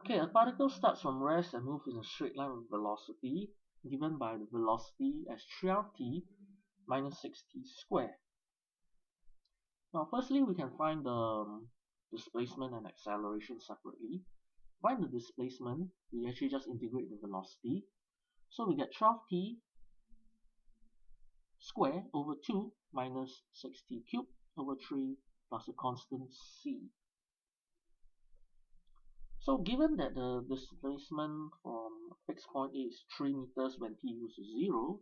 Okay, a particle starts from rest and moves in a straight line with velocity given by the velocity as 12t minus 6t squared. Now firstly we can find the displacement and acceleration separately. Find the displacement, we actually just integrate the velocity. So we get 12t squared over 2 minus 6t cubed over 3 plus a constant c. So given that the displacement from fixed point A is 3 meters when t equals to 0,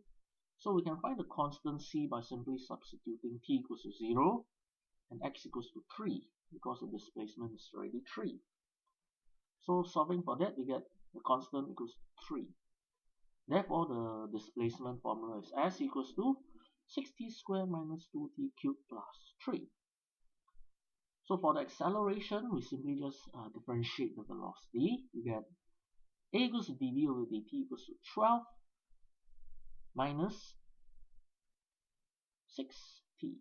so we can find the constant c by simply substituting t equals to 0 and x equals to 3 because the displacement is already 3. So solving for that, we get the constant equals to 3. Therefore, the displacement formula is s equals to 6t squared minus 2t cubed plus 3. So for the acceleration, we simply just differentiate the velocity. We get a equals to dv over dt equals to 12 minus 6t.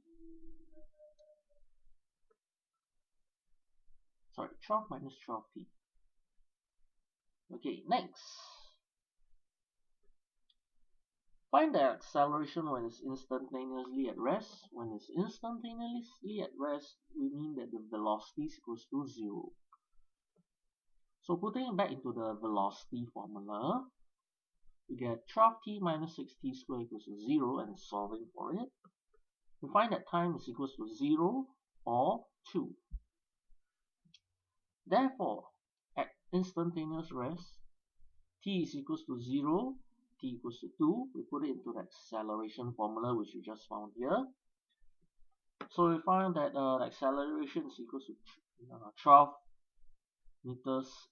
Sorry, 12 minus 12t. Okay, next. Find the acceleration when it's instantaneously at rest. When it's instantaneously at rest, we mean that the velocity is equals to 0. So putting it back into the velocity formula, we get 12t minus 6t squared equals to 0, and solving for it, we find that time is equals to 0 or 2. Therefore, at instantaneous rest, t is equals to 0, t equals to 2. We put it into the acceleration formula which we just found here. So we find that the acceleration is equals to 12 meters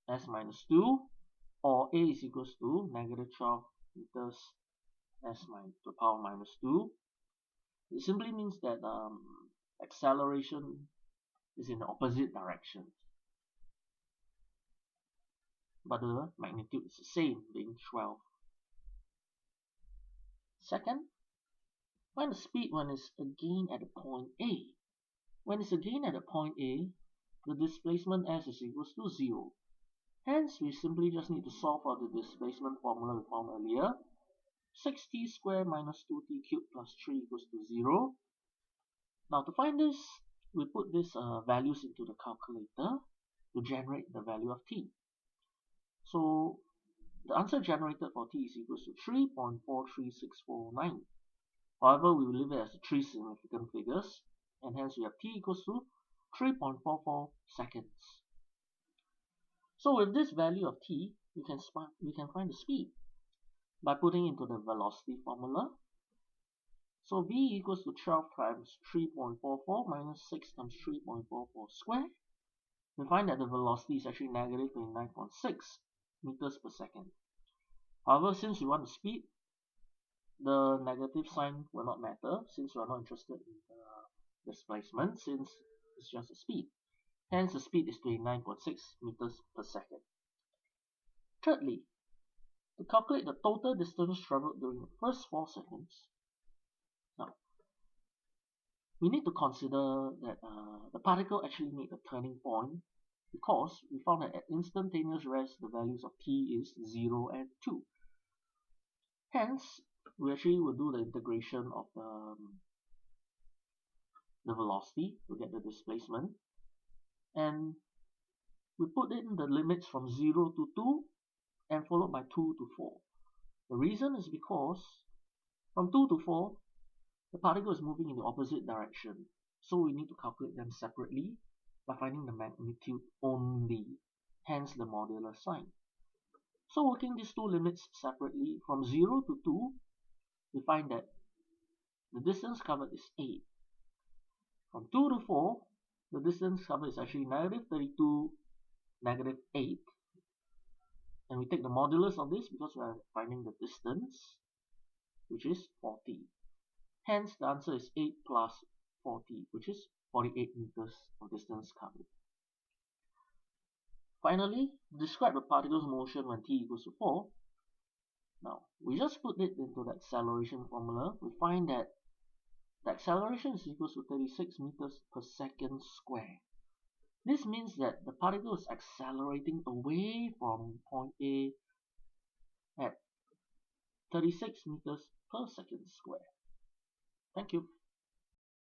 s minus 2, or a is equals to negative 12 meters s to the power minus 2. It simply means that acceleration is in the opposite direction, but the magnitude is the same, being 12. Second, find the speed when it's again at the point A. When it's again at the point A, the displacement s is equals to 0. Hence, we simply just need to solve for the displacement formula we found earlier. 6t squared minus 2t cubed plus 3 equals to 0. Now to find this, we put these values into the calculator to generate the value of t. So the answer generated for t is equals to 3.43649. However, we will leave it as 3 significant figures, and hence we have t equals to 3.44 seconds. So with this value of t, we can find the speed by putting into the velocity formula. So v equals to 12 times 3.44 minus 6 times 3.44 squared. We find that the velocity is actually negative 29.6 meters per second. However, since we want the speed, the negative sign will not matter since we are not interested in the displacement, since it's just a speed. Hence, the speed is 29.6 meters per second. Thirdly, to calculate the total distance traveled during the first 4 seconds, now we need to consider that the particle actually made a turning point, because we found that at instantaneous rest the values of t is 0 and 2. Hence, we actually will do the integration of the velocity to get the displacement, and we put in the limits from 0 to 2 and followed by 2 to 4. The reason is because from 2 to 4 the particle is moving in the opposite direction, so we need to calculate them separately by finding the magnitude only, hence the modular sign. So working these two limits separately, from 0 to 2, we find that the distance covered is 8. From 2 to 4, the distance covered is actually negative 32, negative 8. And we take the modulus of this because we are finding the distance, which is 40. Hence, the answer is 8 plus 40, which is 48 meters of distance covered. Finally, describe the particle's motion when t equals to 4. Now, we just put it into the acceleration formula. We find that the acceleration is equal to 36 meters per second square. This means that the particle is accelerating away from point A at 36 meters per second square. Thank you.